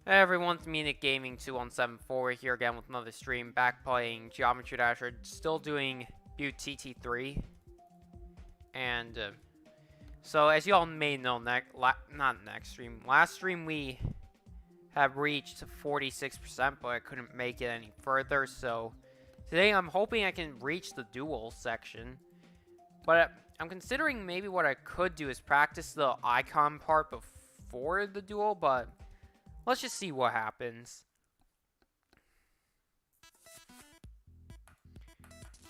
Hey everyone, it's me, Nick Gaming 2174 here again with another stream, back playing Geometry Dasher, still doing BuTiTi III. And so as you all may know, last stream we have reached 46%, but I couldn't make it any further. So today I'm hoping I can reach the duel section, but I'm considering maybe what I could do is practice the icon part before the duel, but let's just see what happens.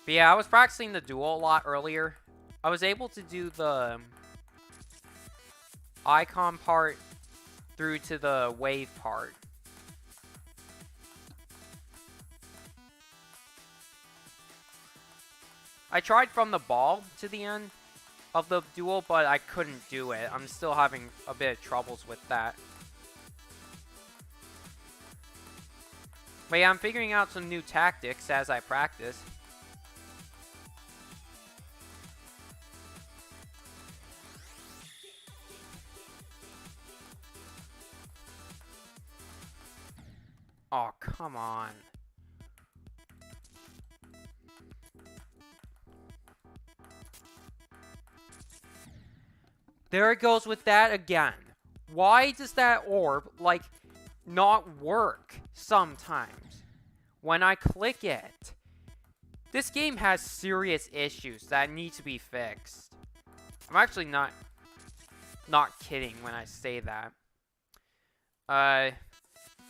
But yeah, I was practicing the duel a lot earlier. I was able to do the icon part through to the wave part. I tried from the ball to the end of the duel, but I couldn't do it. I'm still having a bit of troubles with that. But yeah, I'm figuring out some new tactics as I practice. Oh, come on. There it goes with that again. Why does that orb, like, not work sometimes when I click it? This game has serious issues that need to be fixed. I'm actually not kidding when I say that.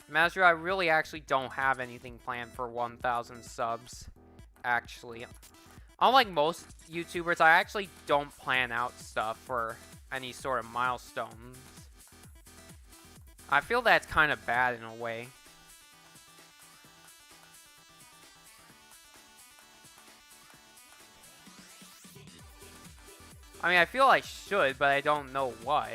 Master, I really actually don't have anything planned for 1,000 subs, actually. Unlike most YouTubers, I actually don't plan out stuff for any sort of milestones. I feel that's kind of bad in a way. I mean, I feel I should, but I don't know what.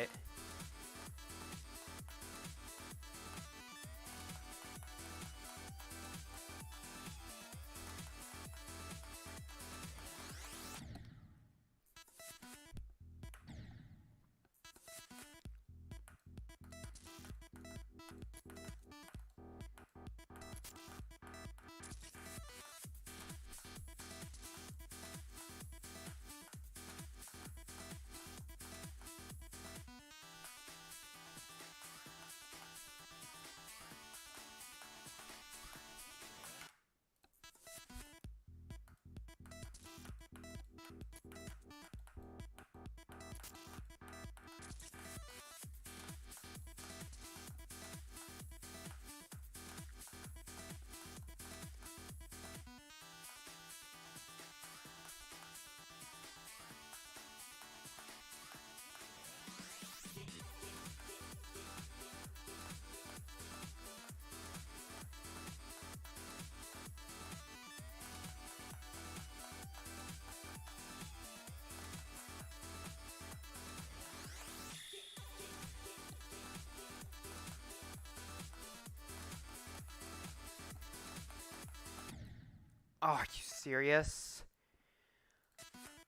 Oh, are you serious?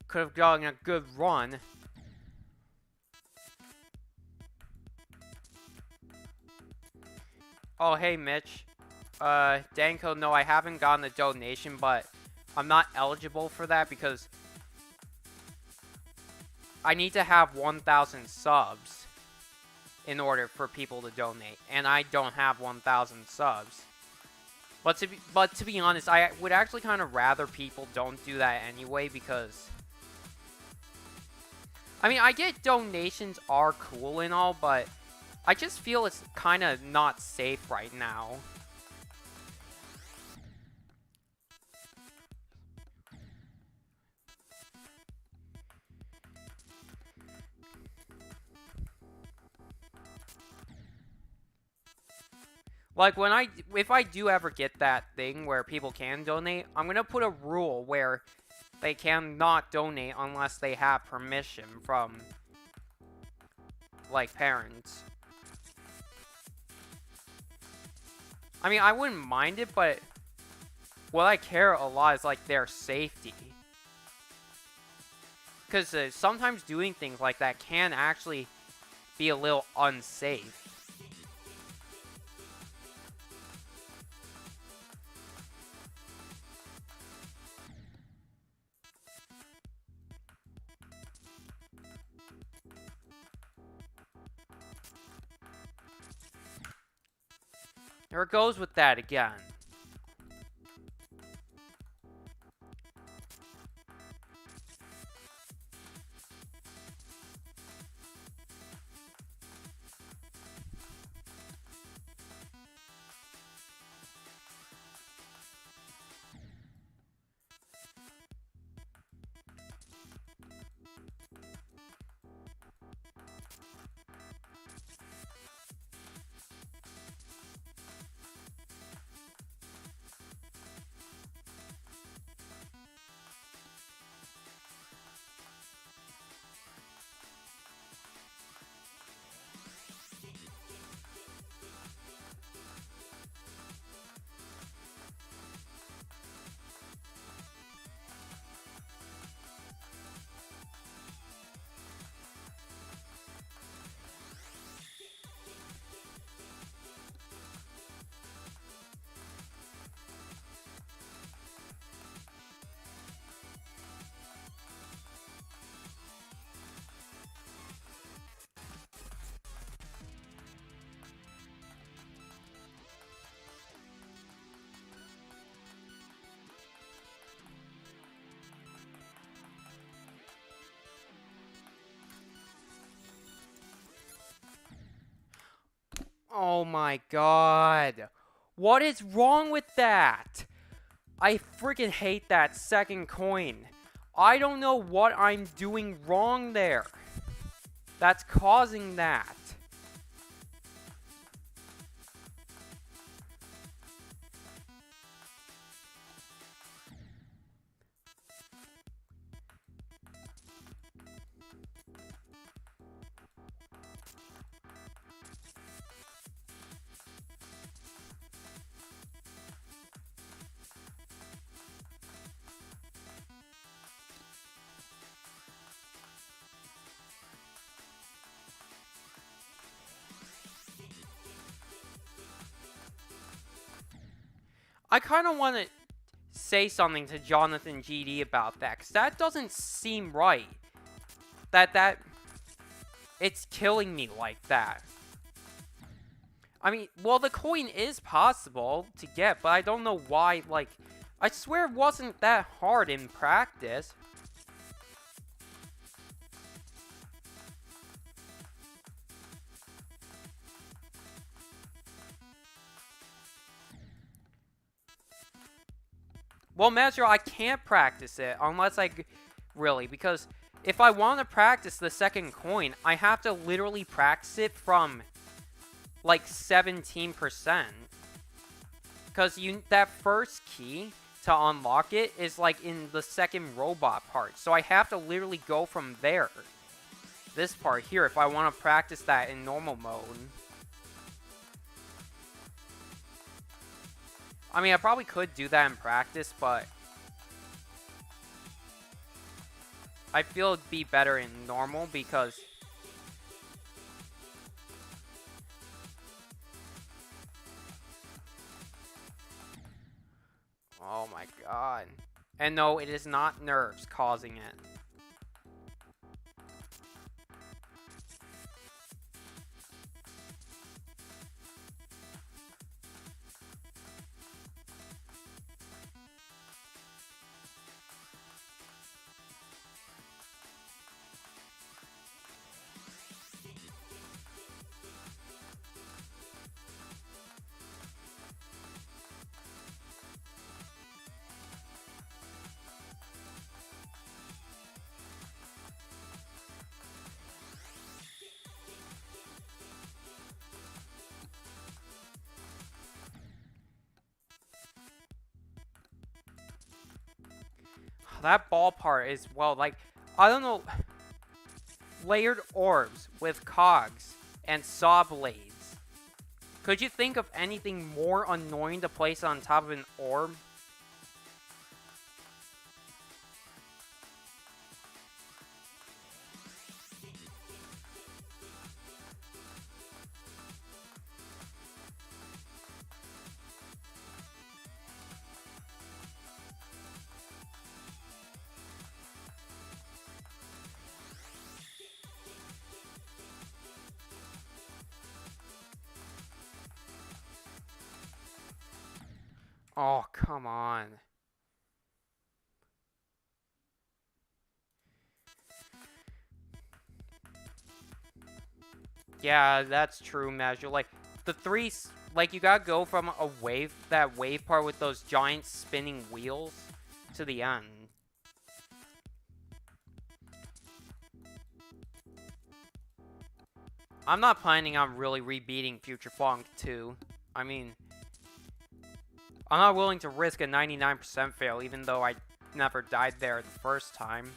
Could have gotten a good run. Oh, hey, Mitch. Danko, no, I haven't gotten a donation, but I'm not eligible for that because I need to have 1,000 subs in order for people to donate, and I don't have 1,000 subs. But to be honest, I would actually kind of rather people don't do that anyway because, I mean, I get donations are cool and all, but I just feel it's kind of not safe right now. Like, if I do ever get that thing where people can donate, I'm gonna put a rule where they cannot donate unless they have permission from, like, parents. I mean, I wouldn't mind it, but what I care a lot is, like, their safety. Because sometimes doing things like that can actually be a little unsafe. There it goes with that again. Oh my god. What is wrong with that? I freaking hate that second coin. I don't know what I'm doing wrong there. That's causing that. I kind of want to say something to Jonathan GD about that, because that doesn't seem right. That it's killing me like that. I mean, well, the coin is possible to get, but I don't know why, like, I swear it wasn't that hard in practice. Well, Metro, I can't practice it unless really, because if I want to practice the second coin, I have to literally practice it from, like, 17%. Because that first key to unlock it is, like, in the second robot part. So I have to literally go from there. This part here, if I want to practice that in normal mode. I mean, I probably could do that in practice, but I feel it'd be better in normal because oh my god. And no, it is not nerves causing it. That ball part is, well, like, I don't know, layered orbs with cogs and saw blades. Could you think of anything more annoying to place on top of an orb? Oh, come on. Yeah, that's true, Measure. Like, the three, like, you gotta go from a wave, that wave part with those giant spinning wheels, to the end. I'm not planning on really rebeating Future Funk 2. I mean, I'm not willing to risk a 99% fail, even though I never died there the first time.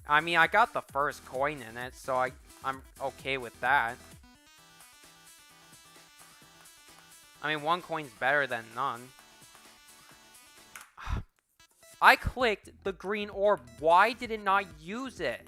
I mean, I got the first coin in it, so I'm okay with that. I mean, one coin's better than none. I clicked the green orb. Why did it not use it?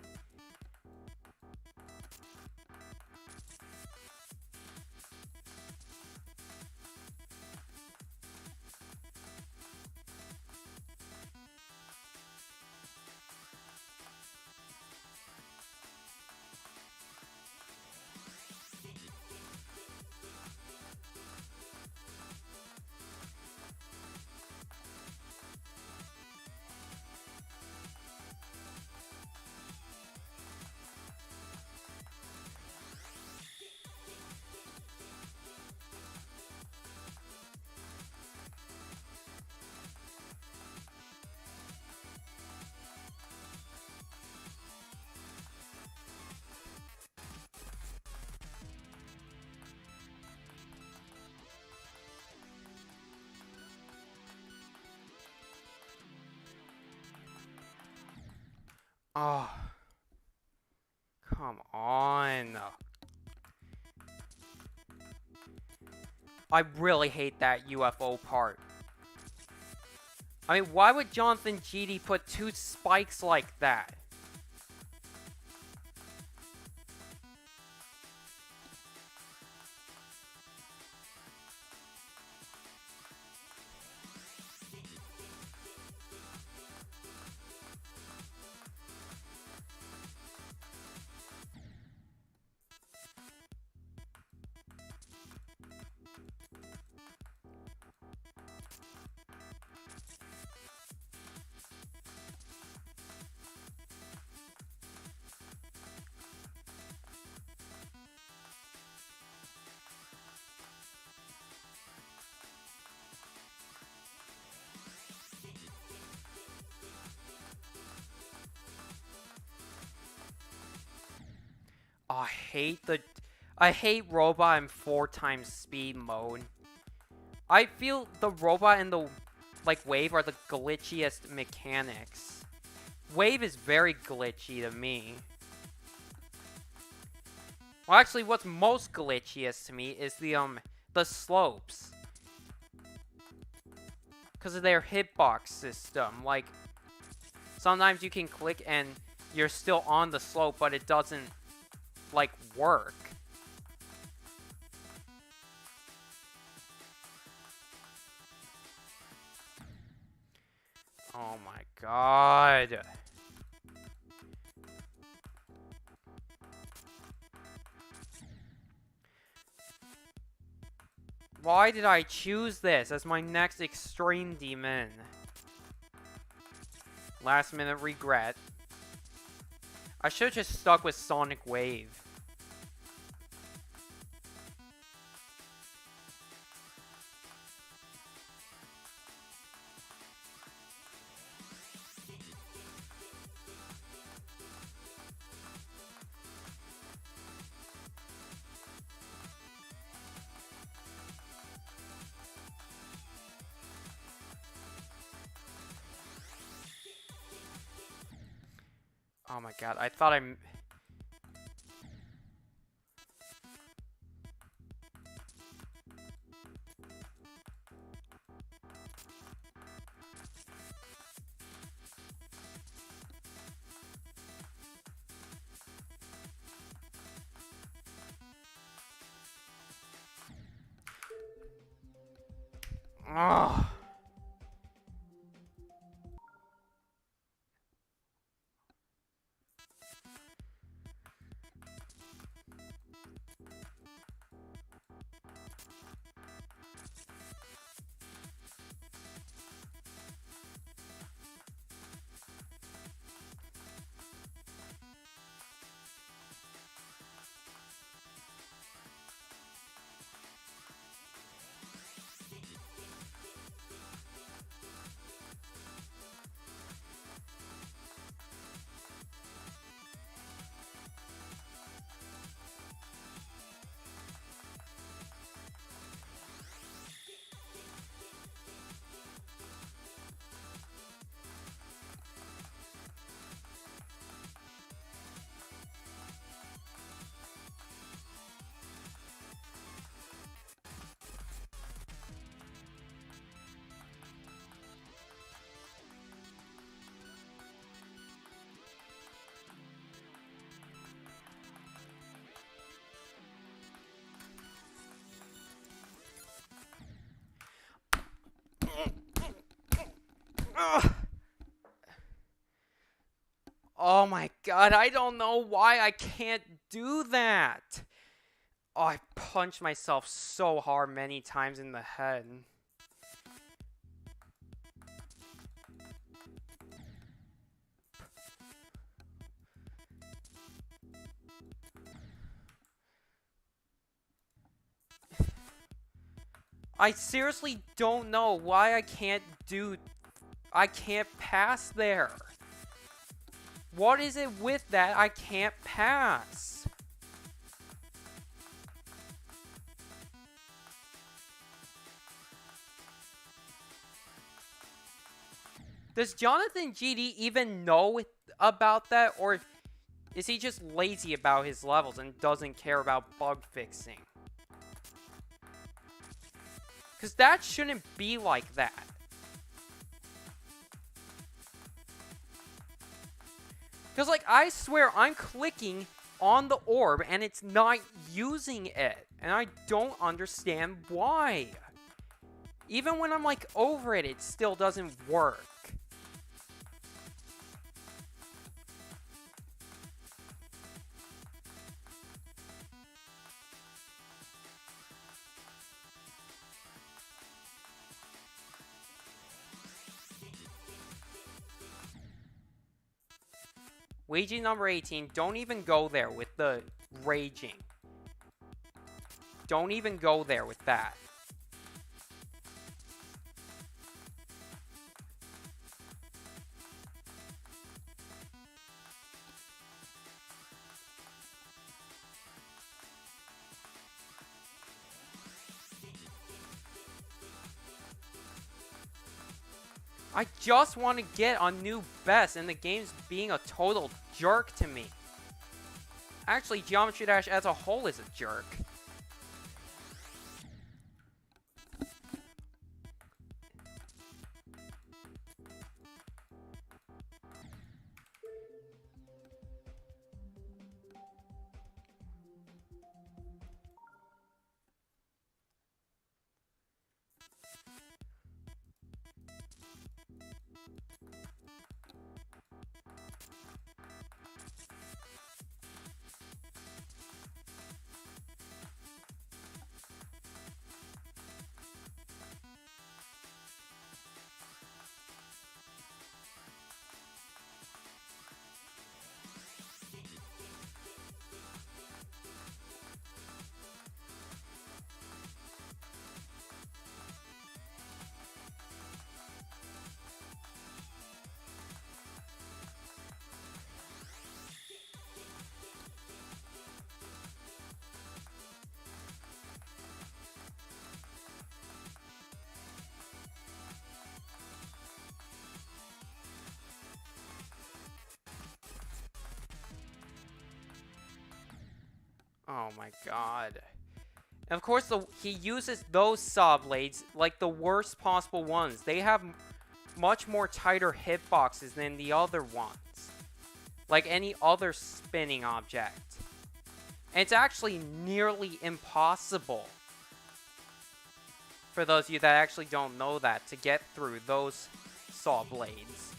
Oh. Come on. I really hate that UFO part. I mean, why would Jonathan GD put two spikes like that? Oh, I hate robot in 4x speed mode. I feel the robot and the, like, wave are the glitchiest mechanics. Wave is very glitchy to me. Well, actually, what's most glitchiest to me is the slopes. Because of their hitbox system. Like, sometimes you can click and you're still on the slope, but it doesn't, like, work. Oh my god. Why did I choose this as my next extreme demon? Last minute regret. I should have just stuck with Sonic Wave. Oh my god, I thought I'm... Ugh. Ugh. Oh my god, I don't know why I can't do that. Oh, I punched myself so hard many times in the head. I seriously don't know why I can't pass there. What is it with that I can't pass? Does Jonathan GD even know about that, or is he just lazy about his levels and doesn't care about bug fixing? Because that shouldn't be like that. Because, like, I swear I'm clicking on the orb and it's not using it. And I don't understand why. Even when I'm, like, over it, it still doesn't work. Ouija number 18, don't even go there with the raging. Don't even go there with that. I just want to get a new best, and the game's being a total jerk to me. Actually, Geometry Dash as a whole is a jerk. Oh my god. And of course, he uses those saw blades like the worst possible ones. They have much more tighter hitboxes than the other ones. Like any other spinning object. And it's actually nearly impossible, for those of you that actually don't know that, to get through those saw blades.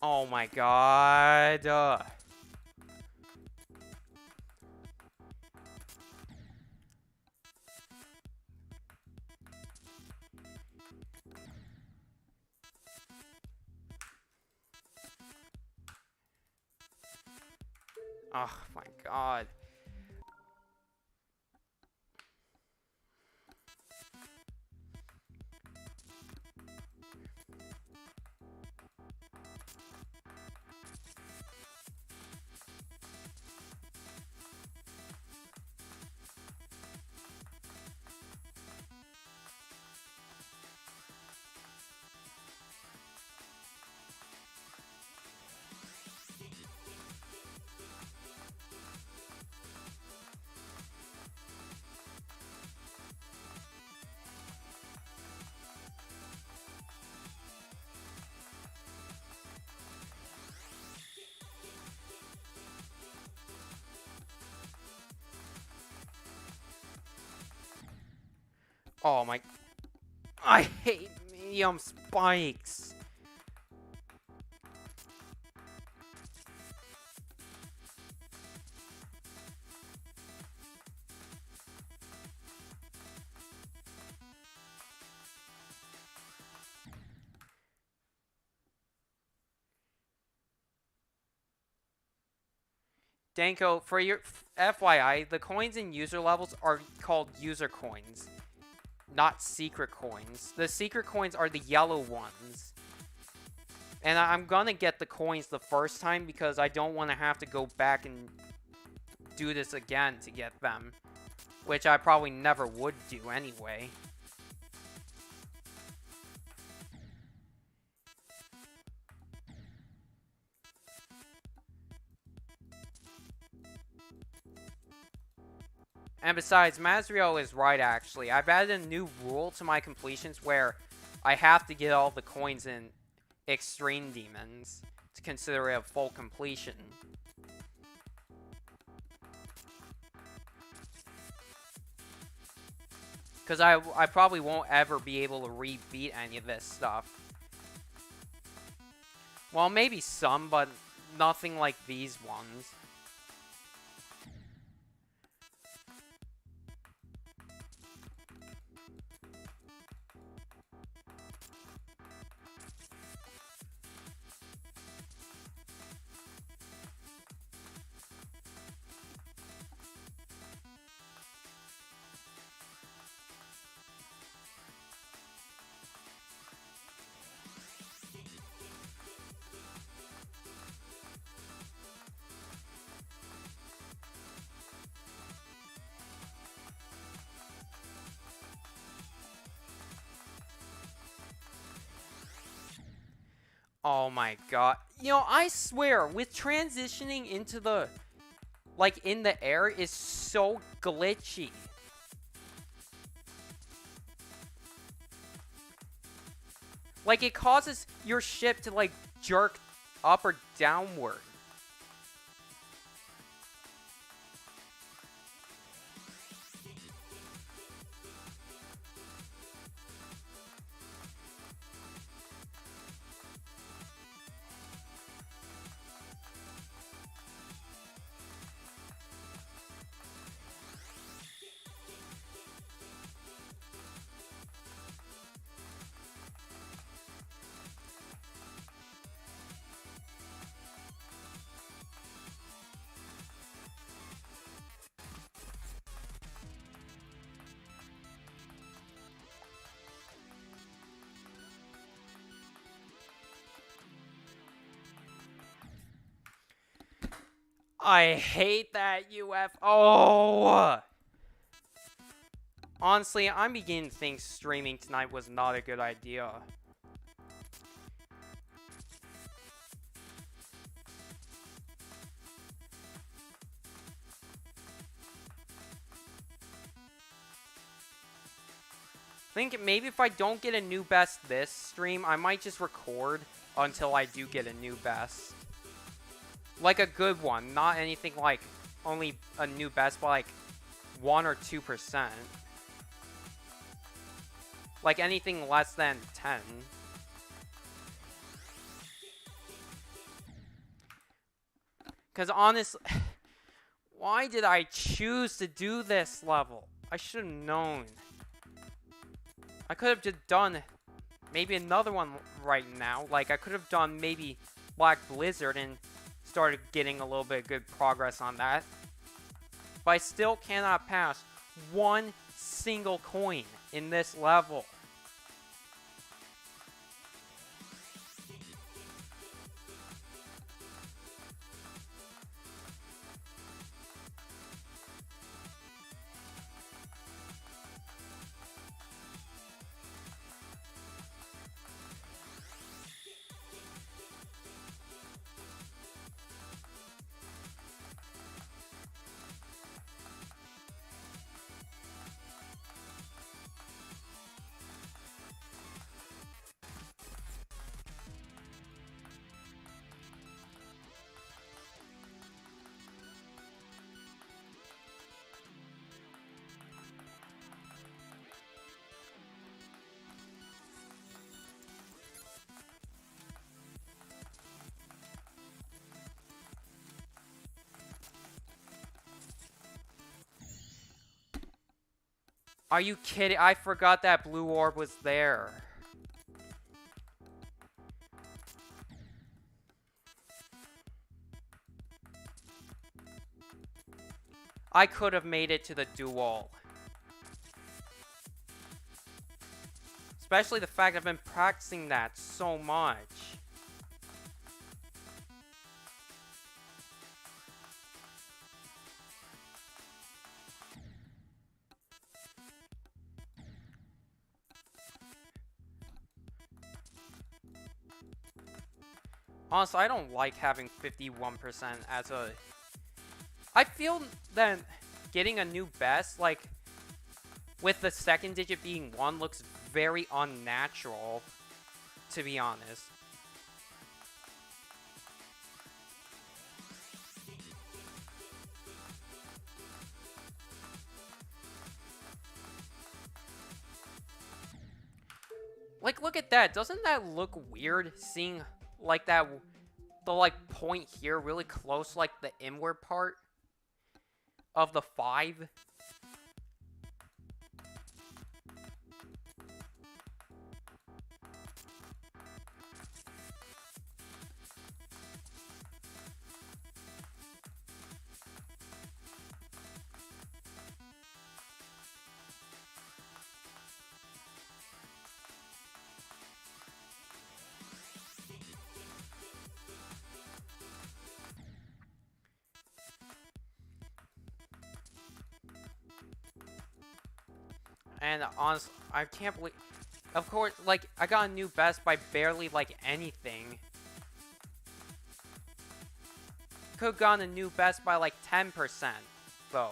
Oh my god. Oh my god. Oh my... I hate medium spikes. Danko, for your FYI, the coins in user levels are called user coins, not secret coins. The secret coins are the yellow ones. And I'm gonna get the coins the first time because I don't want to have to go back and do this again to get them. Which I probably never would do anyway. And besides, Mazriel is right, actually. I've added a new rule to my completions where I have to get all the coins in Extreme Demons to consider it a full completion. Because I probably won't ever be able to re-beat any of this stuff. Well, maybe some, but nothing like these ones. Oh my god. You know, I swear, with transitioning into the... like, in the air is so glitchy. Like, it causes your ship to, like, jerk up or downward. I hate that UFO. Honestly, I'm beginning to think streaming tonight was not a good idea. I think maybe if I don't get a new best this stream, I might just record until I do get a new best. Like a good one, not anything like only a new best by like 1 or 2%. Like anything less than 10. Because honestly, why did I choose to do this level? I should have known. I could have just done maybe another one right now. Like, I could have done maybe Black Blizzard and started getting a little bit of good progress on that. But I still cannot pass one single coin in this level. Are you kidding? I forgot that blue orb was there. I could have made it to the duel. Especially the fact I've been practicing that so much. Honestly, I don't like having 51% as a... I feel that getting a new best, like, with the second digit being 1, looks very unnatural, to be honest. Like, look at that. Doesn't that look weird, seeing, like, that... the, like, point here really close, like, the inward part of the 5? And honestly, I can't believe... Of course, like, I got a new best by barely, like, anything. Could've gotten a new best by, like, 10%, though.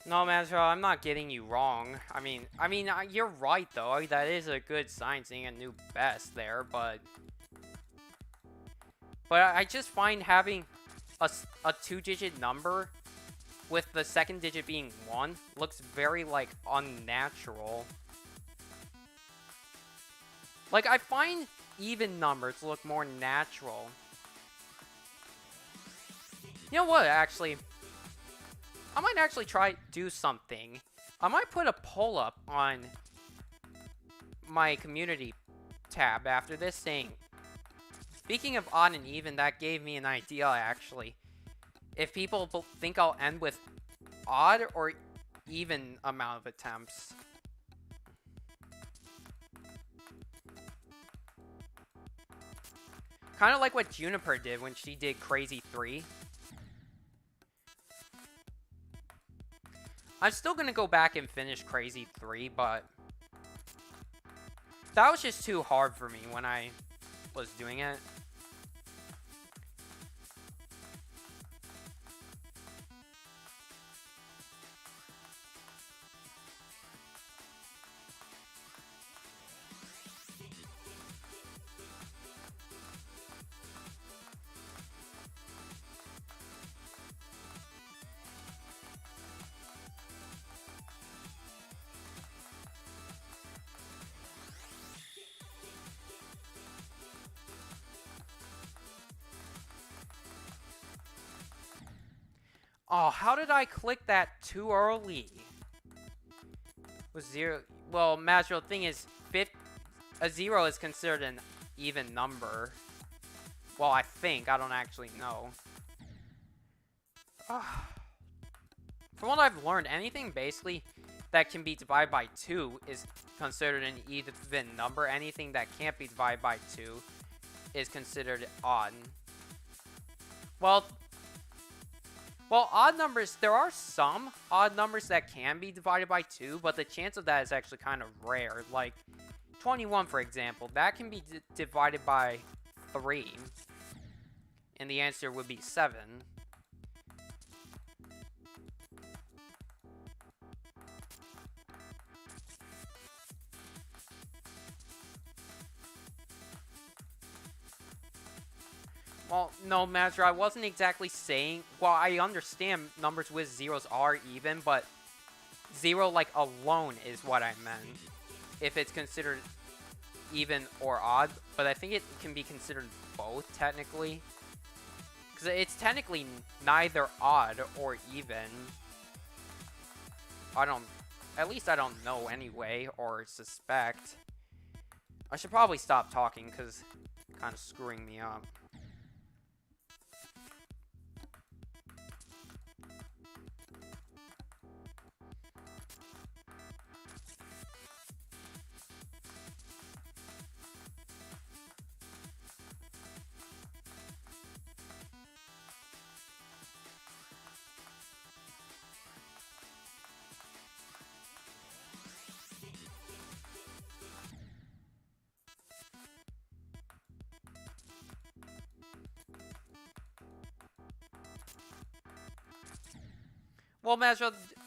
No, Mazro, I'm not getting you wrong. I mean, you're right though. That is a good sign, seeing a new best there, but I just find having a 2-digit number with the second digit being 1 looks very, like, unnatural. Like, I find even numbers look more natural. You know what, actually? I might actually do something. I might put a poll up on my community tab after this saying, speaking of odd and even, that gave me an idea, actually. If people think I'll end with odd or even amount of attempts. Kind of like what Juniper did when she did Crazy 3. I'm still gonna go back and finish Crazy 3, but that was just too hard for me when I was doing it. Oh, how did I click that too early? Was 0... Well, Mazro, the thing is, a 0 is considered an even number. Well, I think. I don't actually know. From what I've learned, anything basically that can be divided by 2 is considered an even number. Anything that can't be divided by 2 is considered odd. Well, Well, odd numbers, there are some odd numbers that can be divided by 2, but the chance of that is actually kind of rare. Like 21, for example, that can be divided by 3, and the answer would be 7. Well, no, Master, I wasn't exactly saying... Well, I understand numbers with zeros are even, but 0, like, alone is what I meant. If it's considered even or odd, but I think it can be considered both, technically. Because it's technically neither odd or even. At least I don't know anyway, or suspect. I should probably stop talking, because it's kind of screwing me up.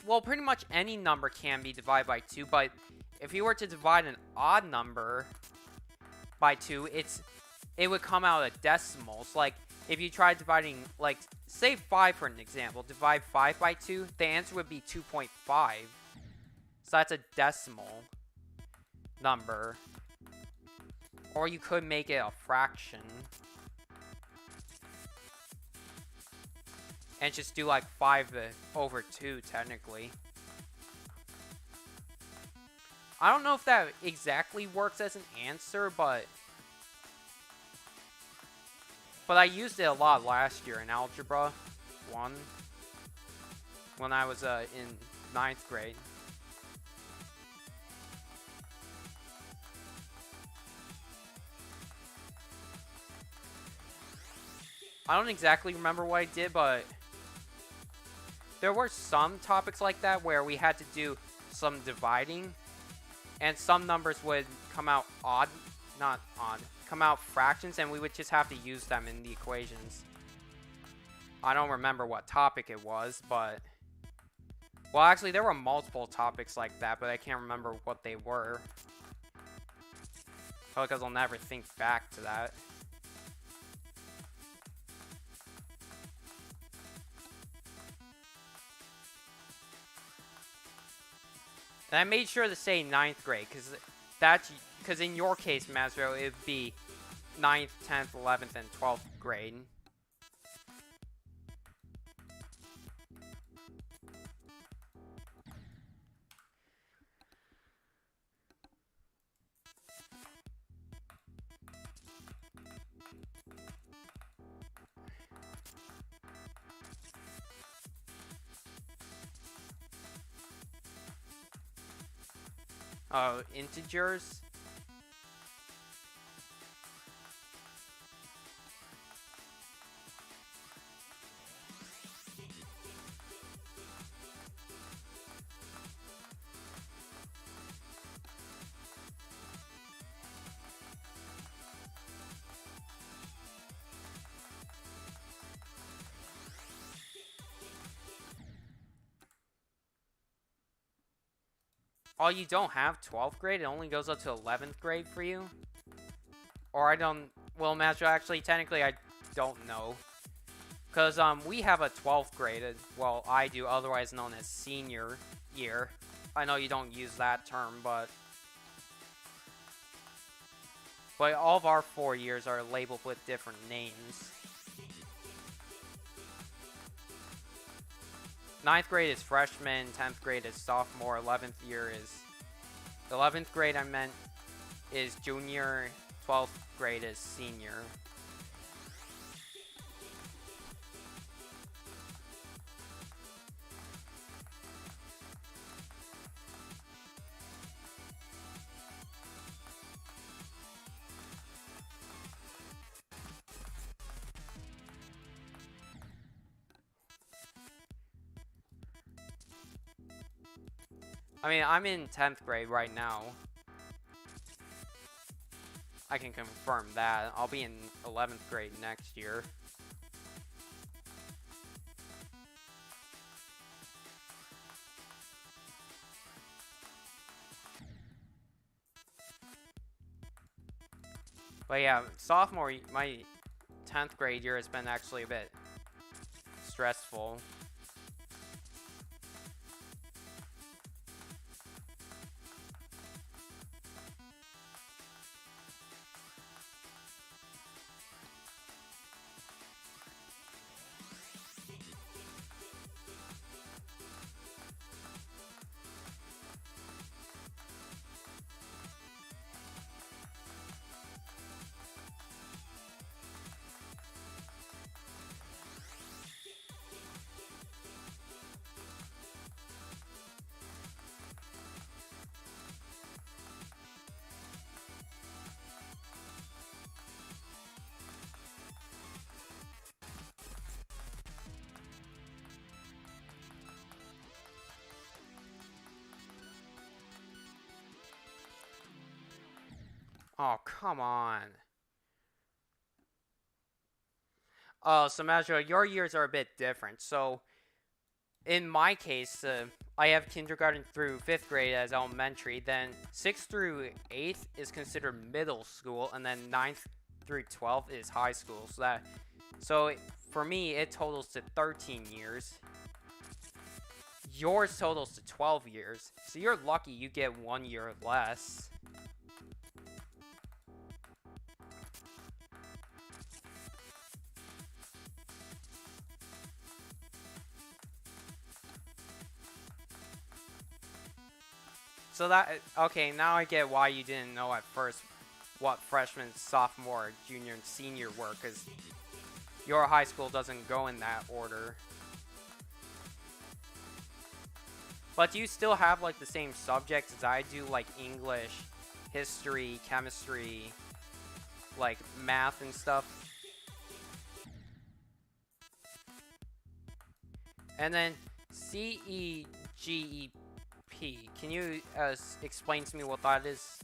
Well, pretty much any number can be divided by 2, but if you were to divide an odd number by 2, it would come out at decimals. Like, if you tried dividing, like, say 5 for an example, divide 5 by 2, the answer would be 2.5. So that's a decimal number. Or you could make it a fraction. And just do like 5 over 2, technically. I don't know if that exactly works as an answer, but I used it a lot last year in Algebra 1 when I was in 9th grade. I don't exactly remember what I did, but there were some topics like that where we had to do some dividing, and some numbers would come out odd, not odd, come out fractions, and we would just have to use them in the equations. I don't remember what topic it was, but... Well, actually, there were multiple topics like that, but I can't remember what they were. Probably because I'll never think back to that. And I made sure to say 9th grade, because in your case, Mazro, it would be 9th, 10th, 11th, and 12th grade. Integers. Oh, you don't have 12th grade? It only goes up to 11th grade for you? Or I don't... Well, Master, actually, technically, I don't know. Because, we have a 12th grade. Well, I do, otherwise known as senior year. I know you don't use that term, but... But all of our 4 years are labeled with different names. 9th grade is freshman, 10th grade is sophomore, 11th year is... 11th grade, I meant, is junior, 12th grade is senior. I mean, I'm in 10th grade right now. I can confirm that. I'll be in 11th grade next year. But yeah, my 10th grade year has been actually a bit stressful. Oh, come on. Oh, so Major, your years are a bit different. So, in my case, I have kindergarten through 5th grade as elementary, then 6th through 8th is considered middle school, and then 9th through 12th is high school. So for me, it totals to 13 years. Yours totals to 12 years. So you're lucky you get 1 year less. So okay, now I get why you didn't know at first what freshman, sophomore, junior, and senior were, because your high school doesn't go in that order. But do you still have like the same subjects as I do, like English, history, chemistry, like math and stuff? And then CEGEP, can you explain to me what that is?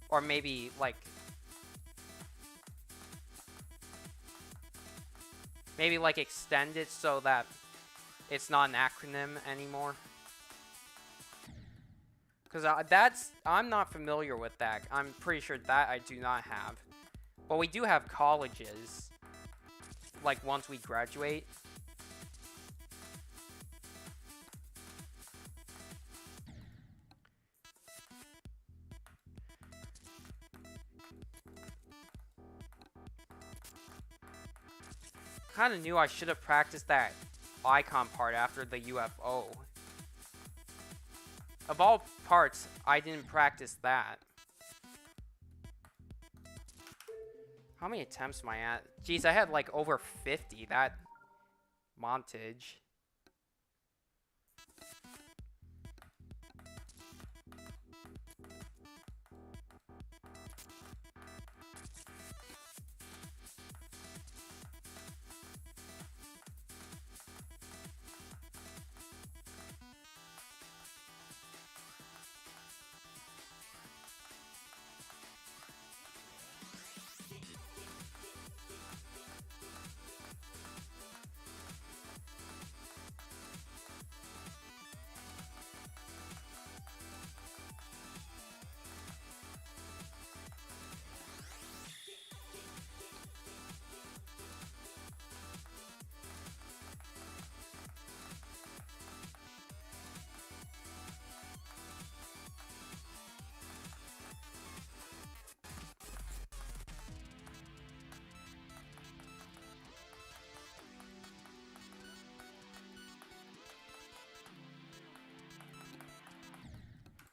Or maybe like extend it so that it's not an acronym anymore? Because I'm not familiar with that. I'm pretty sure that I do not have. But we do have colleges, like once we graduate. Kind of knew I should have practiced that icon part after the UFO. Of all parts, I didn't practice that. How many attempts am I at? Jeez, I had like over 50 that montage.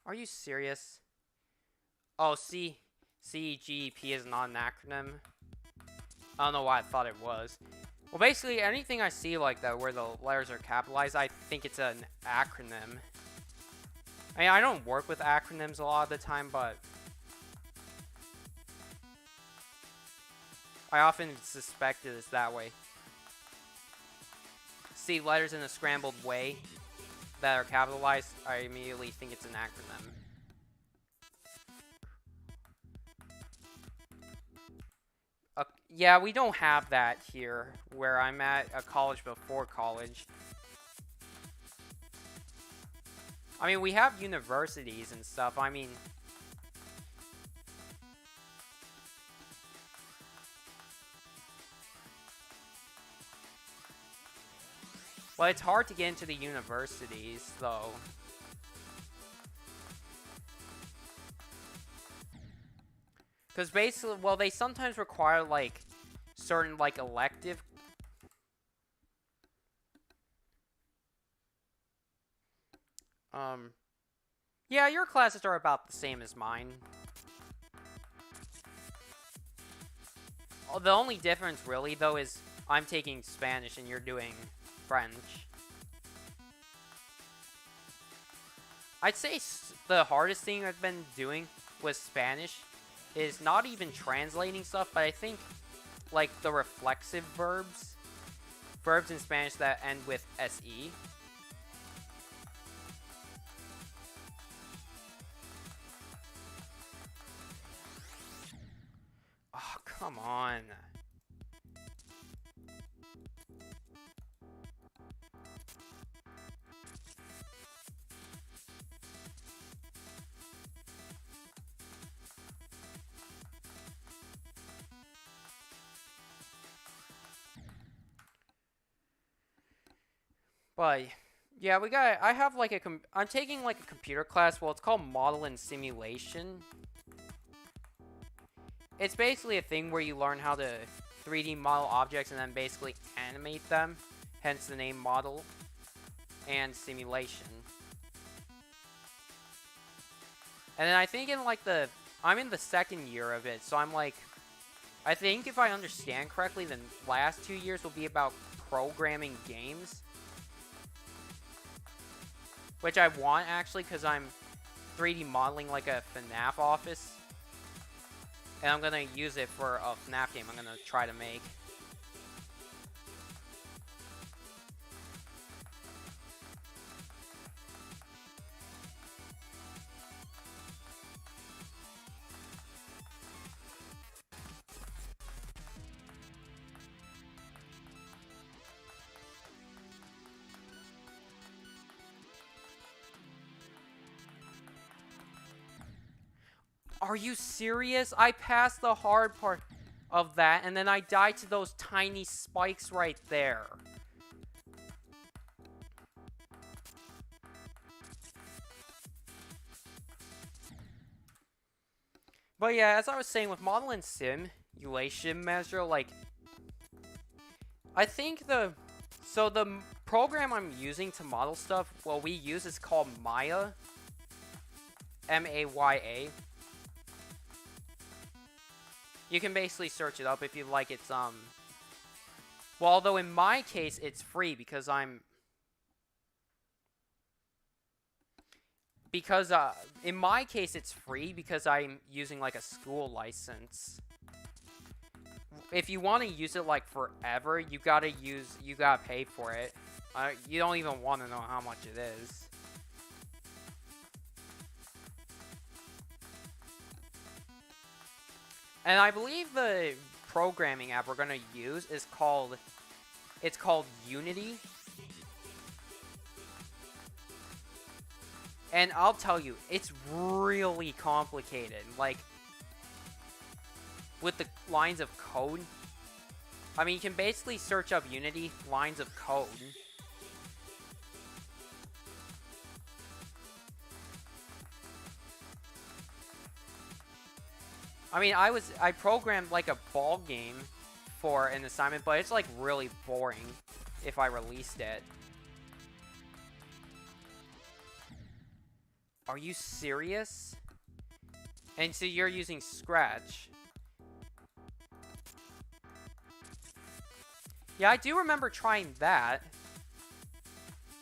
Are you serious? Oh, CEGP is not an acronym. I don't know why I thought it was. Well, basically, anything I see like that where the letters are capitalized, I think it's an acronym. I mean, I don't work with acronyms a lot of the time, but I often suspect it is that way. See letters in a scrambled way. that are capitalized, I immediately think it's an acronym. Yeah, we don't have that here, where I'm at a college before college. I mean, we have universities and stuff. I mean... Well, it's hard to get into the universities, though. Because basically, well, they sometimes require, like, certain, like, elective... Yeah, your classes are about the same as mine. The only difference, really, though, is I'm taking Spanish and you're doing French. I'd say the hardest thing I've been doing with Spanish is not even translating stuff, but I think, like, the reflexive verbs. Verbs in Spanish that end with SE. Oh, come on. But yeah, I have like I'm taking like a computer class. Well, it's called Model and Simulation. It's basically a thing where you learn how to 3D model objects and then basically animate them. Hence the name Model and Simulation. And then I think I'm in the second year of it, so I'm like, I think if I understand correctly, the last 2 years will be about programming games. Which I want, actually, because I'm 3D modeling like a FNAF office. And I'm going to use it for a FNAF game I'm going to try to make. Are you serious? I passed the hard part of that, and then I died to those tiny spikes right there. But yeah, as I was saying, with Model and Simulation measure, like, I think the program I'm using to model stuff, well, we use is called Maya. M-A-Y-A. You can basically search it up if you like. It's, well, although in my case, it's free because in my case, it's free because I'm using, like, a school license. If you want to use it, like, forever, you gotta pay for it. You don't even want to know how much it is. And I believe the programming app we're gonna use is called Unity. And I'll tell you, it's really complicated. Like, with the lines of code. I mean, you can basically search up Unity lines of code. I mean, I programmed like a ball game for an assignment, but it's like really boring if I released it. Are you serious? And so you're using Scratch. Yeah, I do remember trying that.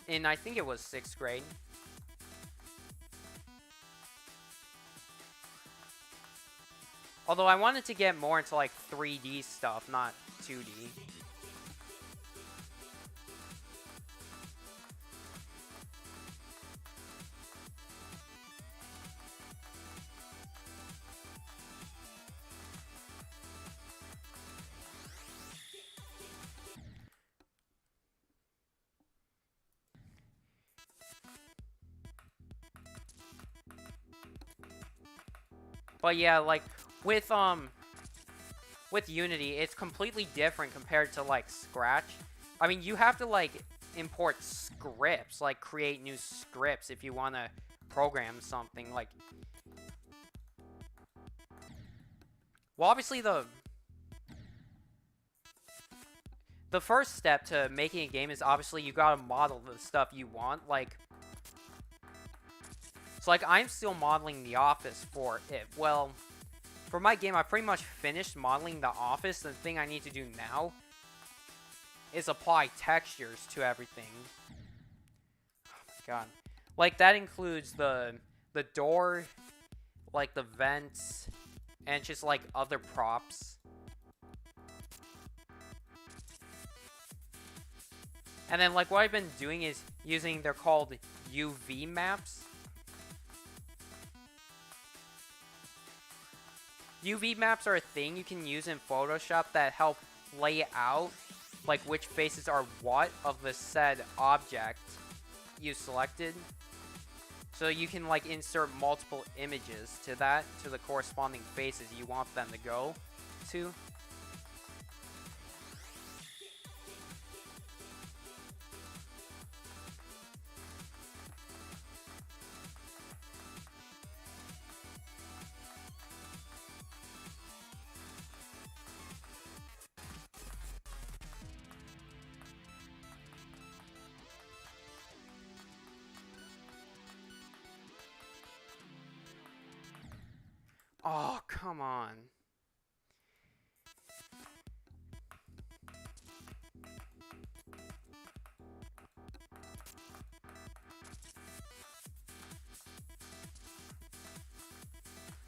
In, I think it was 6th grade. Although I wanted to get more into, like, 3D stuff, not 2D. But yeah, like, with Unity, it's completely different compared to, like, Scratch. I mean, you have to, like, import scripts, like, create new scripts if you want to program something, like... Well, obviously, the first step to making a game is obviously you gotta model the stuff you want, like... So, like, I'm still modeling the office for it. Well, for my game, I pretty much finished modeling the office. The thing I need to do now is apply textures to everything. Oh my god. Like, that includes the door, like, the vents, and just, like, other props. And then, like, what I've been doing is using, they're called UV maps. UV maps are a thing you can use in Photoshop that help lay out, like, which faces are what of the said object you selected. So you can, like, insert multiple images to that, to the corresponding faces you want them to go to. Oh, come on.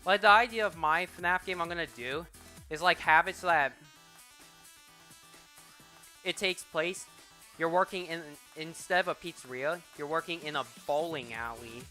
Like, the idea of my FNAF game I'm gonna do is, like, have it so that it takes place, you're working in, instead of a pizzeria, you're working in a bowling alley.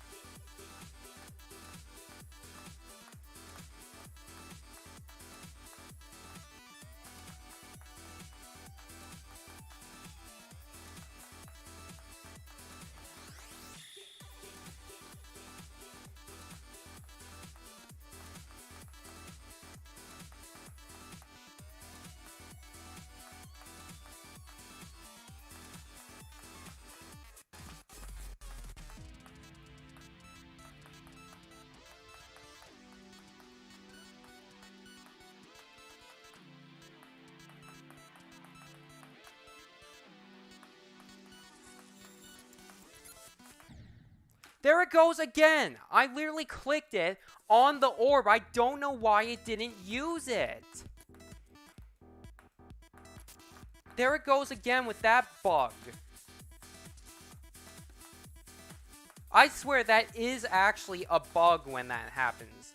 There it goes again! I literally clicked it on the orb. I don't know why it didn't use it. There it goes again with that bug. I swear that is actually a bug when that happens.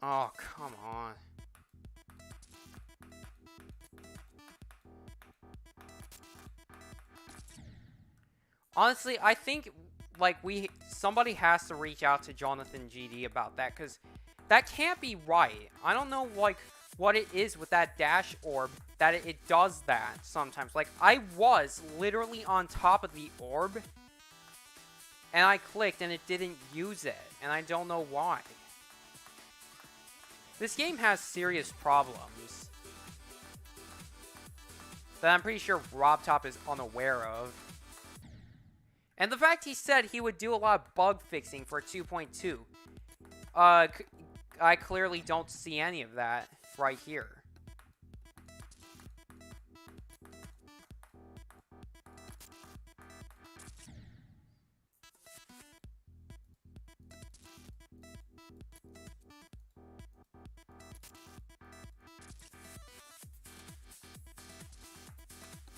Oh, come on. Honestly, I think, like, somebody has to reach out to Jonathan GD about that, because that can't be right. I don't know, like, what it is with that dash orb, that it does that sometimes. Like, I was literally on top of the orb, and I clicked, and it didn't use it, and I don't know why. This game has serious problems that I'm pretty sure RobTop is unaware of. And the fact he said he would do a lot of bug fixing for 2.2, I clearly don't see any of that right here.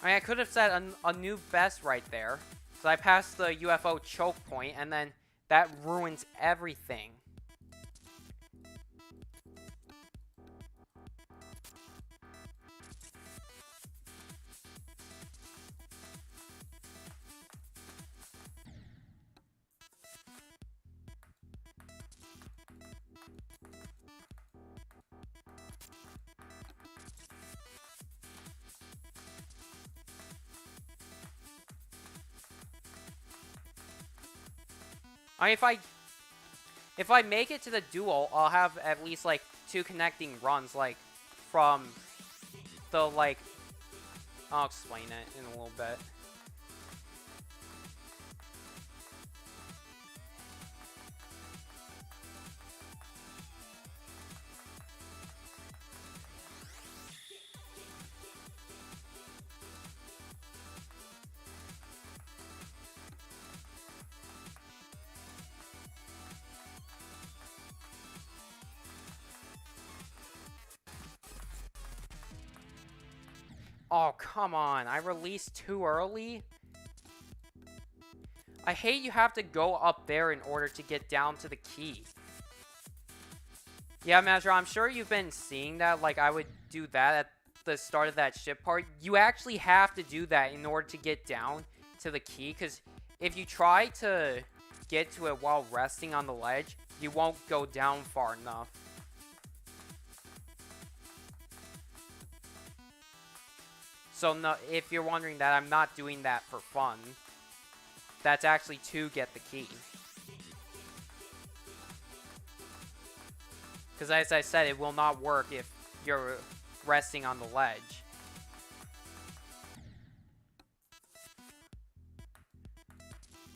I mean, I could have set a new best right there. So I passed the UFO choke point, and then that ruins everything. I mean, if I make it to the duel, I'll have at least like 2 connecting runs, like from the like. I'll explain it in a little bit. Oh, come on. I released too early? I hate you have to go up there in order to get down to the key. Yeah, Master, I'm sure you've been seeing that. Like, I would do that at the start of that ship part. You actually have to do that in order to get down to the key. Because if you try to get to it while resting on the ledge, you won't go down far enough. So no, if you're wondering that, I'm not doing that for fun. That's actually to get the key. Because as I said, it will not work if you're resting on the ledge.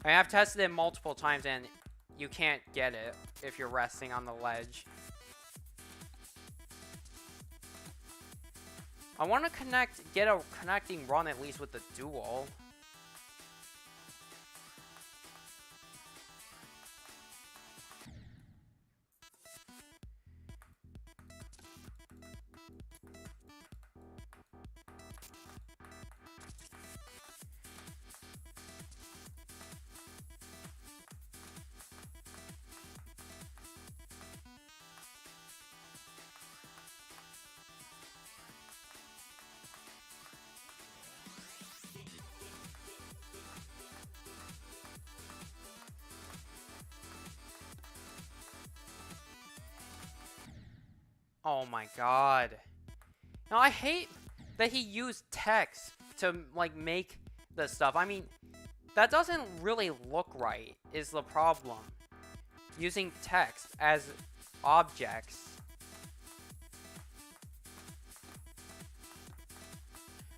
I have tested it multiple times and you can't get it if you're resting on the ledge. I want to get a connecting run at least with the duel. Oh my god. Now I hate that he used text to like make the stuff. I mean, that doesn't really look right is the problem. Using text as objects.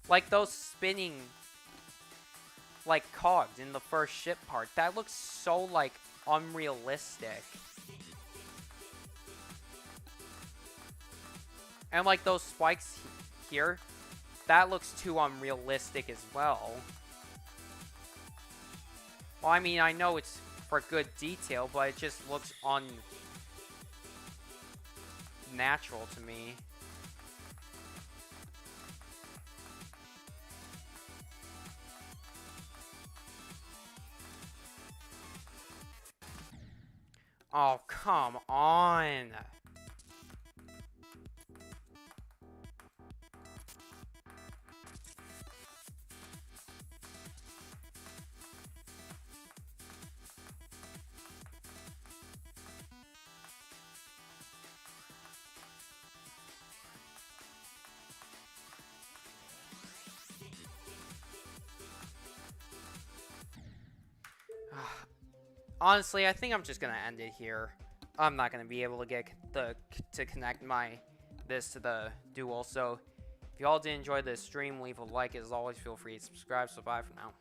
Like those spinning like cogs in the first ship part. That looks so like unrealistic. And like those spikes here, that looks too unrealistic as well. Well, I mean, I know it's for good detail, but it just looks unnatural to me. Oh, come on. Honestly, I think I'm just gonna end it here. I'm not gonna be able to get to connect this to the duel. So if y'all did enjoy this stream, leave a like. As always, feel free to subscribe. So bye for now.